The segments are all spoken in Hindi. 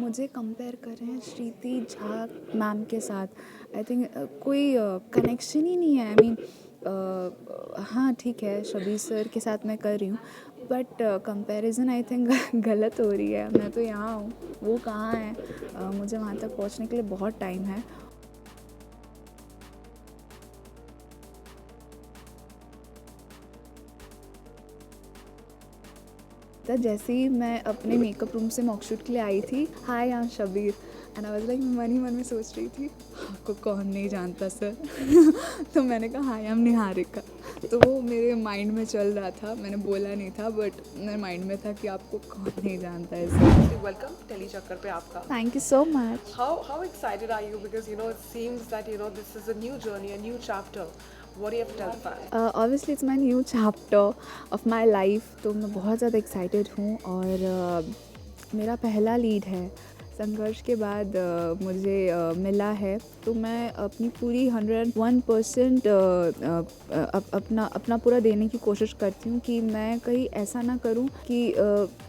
मुझे कंपेयर कर रहे हैं श्रीति झा मैम के साथ, आई थिंक कोई कनेक्शन ही नहीं है। आई मीन हाँ ठीक है, शबीर सर के साथ मैं कर रही हूँ, बट कंपैरिजन आई थिंक गलत हो रही है। मैं तो यहाँ हूँ, वो कहाँ है। मुझे वहाँ तक पहुँचने के लिए बहुत टाइम है। तो जैसे ही मैं अपने मेकअप रूम से मॉकशूट के लिए आई थी, hi I am Shabir, and I was like, मन ही मन में सोच रही थी आपको कौन नहीं जानता सर। तो मैंने कहा हाय आई एम निहारिका। तो वो मेरे माइंड में चल रहा था, मैंने बोला नहीं था, बट मेरे माइंड में था कि आपको कौन नहीं जानता है सर। Welcome, टेली चक्कर पे आपका. Thank you so much. How excited are you? Because it seems that this is a new journey, a new chapter. What do you have to tell the fans? Obviously it's my new chapter of my life, तो मैं बहुत ज़्यादा एक्साइटेड हूँ। और मेरा पहला लीड है, संघर्ष के बाद मुझे मिला है, तो मैं अपनी पूरी 101% अपना पूरा देने की कोशिश करती हूँ कि मैं कहीं ऐसा ना करूँ कि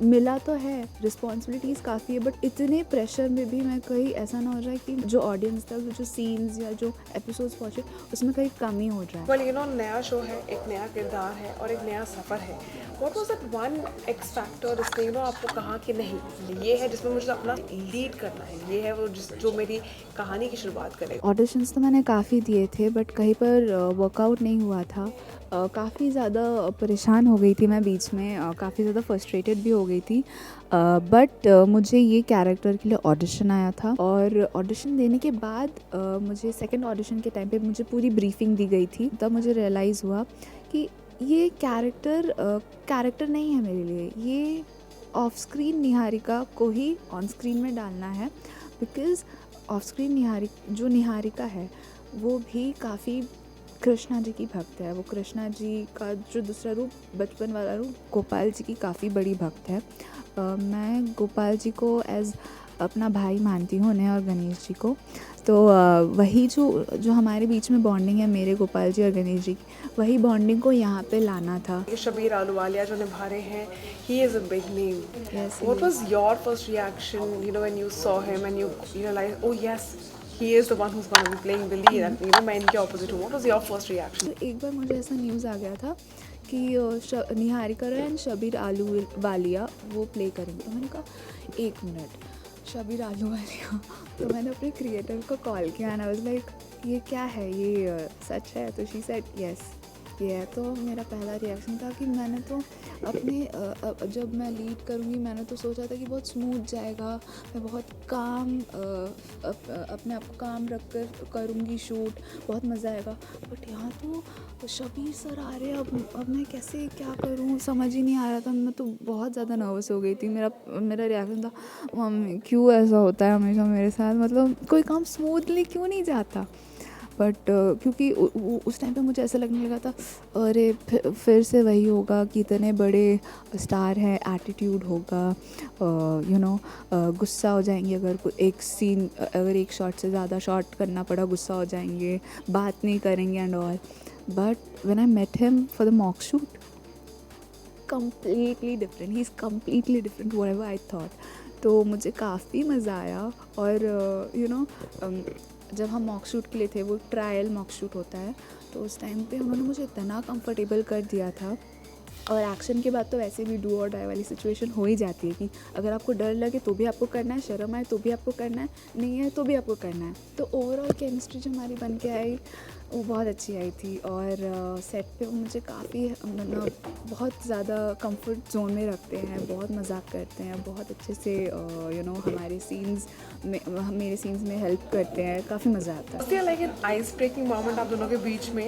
मिला तो है, रिस्पॉन्सिबिलिटीज़ काफ़ी है, बट इतने प्रेशर में भी मैं कहीं ऐसा ना हो जाए कि जो ऑडियंस तक जो सीन्स या जो एपिसोड्स पहुँचे उसमें कहीं कमी हो जाए। Well, नया शो है, एक नया किरदार है और एक नया सफ़र है. What was that one X factor जिसने आपको कहा कि नहीं ये है जिसमें मुझे अपना लीड करना है, ये है वो जो मेरी कहानी की शुरुआत करेगा. ऑडिशंस तो मैंने काफ़ी दिए थे, बट कहीं पर वर्कआउट नहीं हुआ था। काफ़ी ज़्यादा परेशान हो गई थी मैं बीच में, काफ़ी ज़्यादा फ्रस्ट्रेटेड भी हो गई थी, बट मुझे ये कैरेक्टर के लिए ऑडिशन आया था। और ऑडिशन देने के बाद मुझे सेकंड ऑडिशन के टाइम पे मुझे पूरी ब्रीफिंग दी गई थी, तब मुझे रियलाइज़ हुआ कि ये कैरेक्टर नहीं है मेरे लिए, ये ऑफ स्क्रीन निहारिका को ही ऑन स्क्रीन में डालना है। बिकॉज़ ऑफ स्क्रीन निहारिका है वो भी काफ़ी कृष्णा जी की भक्त है। वो कृष्णा जी का जो दूसरा रूप, बचपन वाला रूप, गोपाल जी की काफ़ी बड़ी भक्त है। मैं गोपाल जी को एज़ अपना भाई मानती हूँ उन्हें, और गणेश जी को। तो वही जो हमारे बीच में बॉन्डिंग है, मेरे गोपाल जी और गणेश जी की, वही बॉन्डिंग को यहाँ पे लाना था। शबीर आलूवालिया जो निभा रहे हैं, he is a big name. Yes, What he was your first reaction, when you saw him and you realized, oh yes, he is the one who's going to be playing the lead, and मैं इनके opposite हूँ. What was your first reaction? तो एक बार मुझे ऐसा न्यूज़ आ गया था कि निहारिका एंड शबीर आलूवालिया वो प्ले करेंगे। तो मैंने कहा एक मिनट, शबीर आलूवालिया। तो मैंने अपने क्रिएटर को कॉल किया एंड आई वाज लाइक, ये क्या है, ये सच है? तो शी सेड यस ये है। तो मेरा पहला रिएक्शन था कि मैंने तो अपने जब मैं लीड करूँगी, मैंने तो सोचा था कि बहुत स्मूथ जाएगा, मैं बहुत काम अपने आप को काम रख कर करूँगी शूट, बहुत मज़ा आएगा। बट यहाँ तो शबीर सर आ रहे हैं, अब मैं कैसे क्या करूँ समझ ही नहीं आ रहा था। मैं तो बहुत ज़्यादा नर्वस हो गई थी। मेरा रिएक्शन था, मम्मी क्यों ऐसा होता है हमेशा मेरे साथ, मतलब कोई काम स्मूथली क्यों नहीं जाता। बट क्योंकि उस टाइम पे मुझे ऐसा लगने लगा था, अरे फिर से वही होगा कि इतने बड़े स्टार हैं, एटीट्यूड होगा, गुस्सा हो जाएंगे अगर एक सीन, अगर एक शॉट से ज़्यादा शॉट करना पड़ा, गुस्सा हो जाएंगे, बात नहीं करेंगे and all. But when I met him for the mock shoot, completely different, he's completely different whatever I thought। तो मुझे काफ़ी मज़ा आया। और जब हम मॉक शूट के लिए थे, वो ट्रायल मॉक शूट होता है, तो उस टाइम पे उन्होंने मुझे इतना कंफर्टेबल कर दिया था। और एक्शन के बाद तो वैसे भी डू और डाई वाली सिचुएशन हो ही जाती है कि अगर आपको डर लगे तो भी आपको करना है, शर्म आए तो भी आपको करना है, नहीं है तो भी आपको करना है। तो ओवरऑल केमिस्ट्री जो हमारी बन के आई वो बहुत अच्छी आई थी। और सेट पे वो मुझे काफ़ी बहुत ज़्यादा कंफर्ट जोन में रखते हैं, बहुत मजाक करते हैं, बहुत अच्छे से हमारे सीन्स में, मेरे सीन्स में हेल्प करते हैं, काफ़ी मज़ा आता है। Was there like an ice breaking moment आप दोनों के बीच में,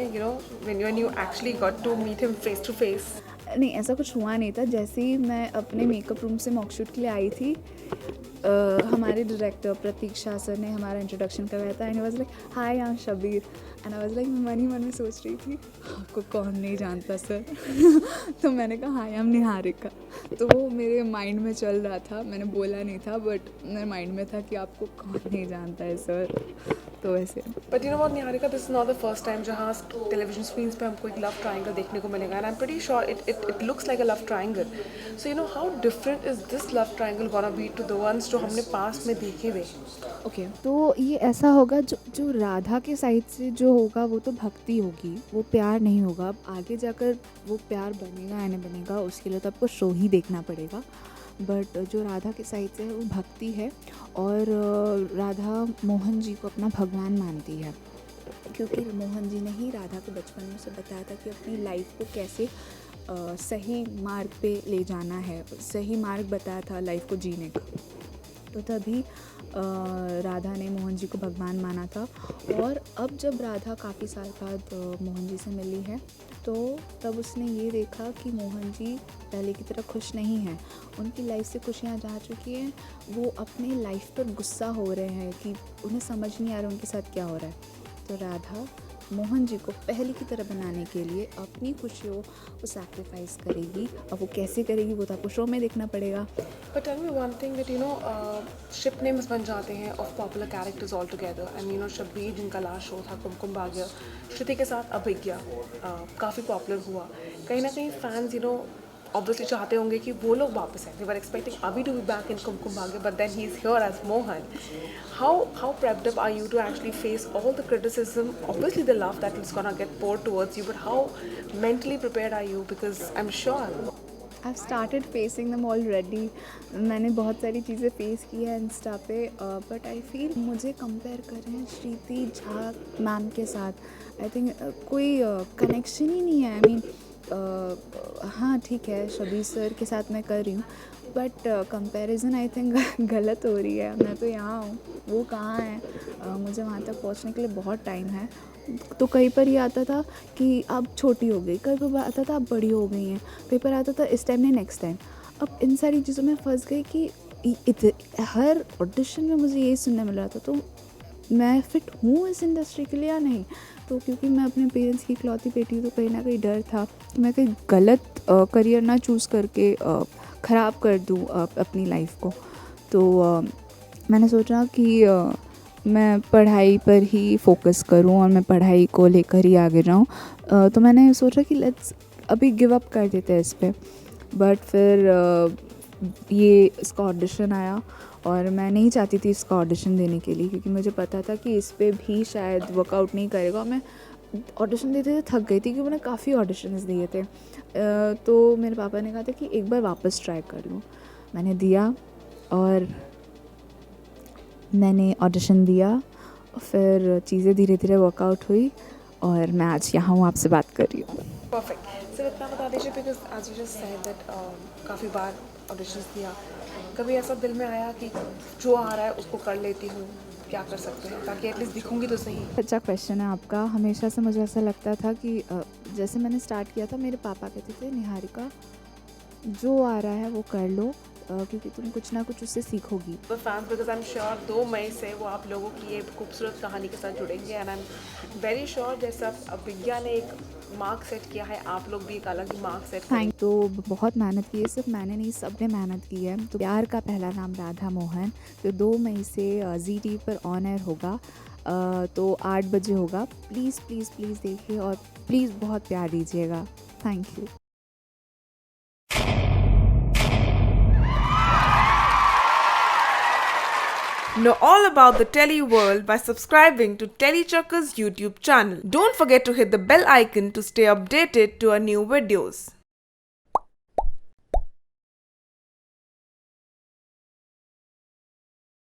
when you actually got to meet him face to face? नहीं, ऐसा कुछ हुआ नहीं था। जैसे ही मैं अपने मेकअप रूम से मॉकशूट के लिए आई थी, हमारे डायरेक्टर प्रतीक्षा सर ने हमारा इंट्रोडक्शन करवाया था and he was like, hi I am Shabir, and I was like, मैं मन ही मन में सोच रही थी आपको कौन नहीं जानता सर। तो मैंने कहा हाय आई एम निहारिका। तो वो मेरे माइंड में चल रहा था, मैंने बोला नहीं था, बट मेरे माइंड में था कि आपको कौन नहीं जानता है सर। तो वैसे But you know what, Niharika, this is not the first time जहाँ टेलीविजन स्क्रीन्स पे हमको एक लव ट्रायंगल देखने को मिलेगा, and I'm pretty sure it it looks like a love triangle. So you know how different is this love triangle gonna be to the ones जो हमने past में देखे थे. ओके तो ये ऐसा होगा जो जो राधा के साइड से जो होगा वो तो भक्ति होगी, वो प्यार नहीं होगा. अब आगे जाकर वो प्यार बनेगा या नहीं बनेगा उसके लिए तो आपको शो ही देखना पड़ेगा. बट जो राधा के साइड से है वो भक्ति है और राधा मोहन जी को अपना भगवान मानती है, क्योंकि मोहन जी ने ही राधा को बचपन में से बताया था कि अपनी लाइफ को कैसे सही मार्ग पे ले जाना है, सही मार्ग बताया था लाइफ को जीने का. तो तभी राधा ने मोहन जी को भगवान माना था. और अब जब राधा काफ़ी साल बाद मोहन जी से मिली है तो तब उसने ये देखा कि मोहन जी पहले की तरह खुश नहीं हैं, उनकी लाइफ से खुशियाँ जा चुकी हैं, वो अपने लाइफ पर गुस्सा हो रहे हैं कि उन्हें समझ नहीं आ रहा उनके साथ क्या हो रहा है. तो राधा मोहन जी को पहले की तरह बनाने के लिए अपनी खुशियों को सैक्रिफाइस करेगी. अब वो कैसे करेगी वो तो आपको शो में देखना पड़ेगा. But tell me one thing that you know, ship names बन जाते हैं of popular characters all together. And you know, Shabbir जिनका लास्ट शो था कुमकुम भाग्य, श्रुति के साथ अभिज्ञा काफ़ी पॉपुलर हुआ. कहीं ना कहीं फैंस you know obviously चाहते होंगे कि वो लोग वापस आए. They were expecting Abhi to be back in Kumkum Bhagya, but then he's here as Mohan. How prepped up are you to actually face all the criticism? Obviously the love that is gonna get poured towards you, but how mentally prepared are you? Because I'm sure. I've started facing them already. मैंने बहुत सारी चीज़ें फेस की है इंस्टा पे, बट आई फील मुझे कंपेयर कर रहे हैं श्रीति झा मैम के साथ. आई थिंक कोई कनेक्शन ही नहीं है. आई मीन हाँ ठीक है शबीर सर के साथ मैं कर रही हूँ, बट कंपैरिजन आई थिंक गलत हो रही है. मैं तो यहाँ हूँ, वो कहाँ है. मुझे वहाँ तक पहुँचने के लिए बहुत टाइम है. तो कहीं पर ये आता था कि आप छोटी हो गई, कहीं पर आता था आप बड़ी हो गई हैं, कहीं पर आता था इस टाइम नहीं नेक्स्ट टाइम. अब इन सारी चीज़ों में फंस गई कि हर ऑडिशन में मुझे यही सुनने मिल रहा था. तो मैं फ़िट हूँ इस इंडस्ट्री के लिए या नहीं. तो क्योंकि मैं अपने पेरेंट्स की इकलौती बेटी हूँ तो कहीं ना कहीं डर था कि मैं कहीं गलत करियर ना चूज़ करके ख़राब कर दूँ अपनी लाइफ को. तो मैंने सोचा कि मैं पढ़ाई पर ही फोकस करूं और मैं पढ़ाई को लेकर ही आगे जाऊं. तो मैंने सोचा कि लेट्स अभी गिव अप कर देते हैं इस पर. बट फिर ये इसका ऑडिशन आया और मैं नहीं चाहती थी इसका ऑडिशन देने के लिए, क्योंकि मुझे पता था कि इस पर भी शायद वर्कआउट नहीं करेगा. मैं ऑडिशन देते थे थक गई थी क्योंकि मैंने काफ़ी ऑडिशंस दिए थे. तो मेरे पापा ने कहा था कि एक बार वापस ट्राई कर लूँ. मैंने दिया और मैंने ऑडिशन दिया, फिर चीज़ें धीरे धीरे वर्कआउट हुई और मैं आज यहाँ हूँ आपसे बात कर रही हूँ. Perfect. So इतना बता दीजिए because as you just said that काफ़ी बार ऑडिशंस दिया, कभी ऐसा दिल में आया कि जो आ रहा है उसको कर लेती हूँ, क्या कर सकते हैं ताकि एटलीस्ट दिखूंगी तो सही. अच्छा क्वेश्चन है आपका. हमेशा से मुझे ऐसा लगता था कि जैसे मैंने स्टार्ट किया था मेरे पापा कहते थे निहारिका जो आ रहा है वो कर लो, क्योंकि तुम कुछ ना कुछ उससे सीखोगी. तो fans because I am sure 2 मई से वो आप लोगों की ये खूबसूरत कहानी के साथ जुड़ेंगे. And I am very sure जैसा अभिज्ञा ने एक मार्क सेट किया है, आप लोग भी एक अलग ही मार्क सेट करेंगे. तो बहुत मेहनत की है, सिर्फ मैंने नहीं सब ने मेहनत की है. तो प्यार का पहला नाम राधा मोहन जो 2 मई से ZTV पर ऑन एयर होगा. तो 8 बजे होगा. प्लीज़ प्लीज़ प्लीज़ देखिए और प्लीज़ बहुत प्यार दीजिएगा. Thank you. Know all about the Telly world by subscribing to Tellychuckers YouTube channel. Don't forget to hit the bell icon to stay updated to our new videos.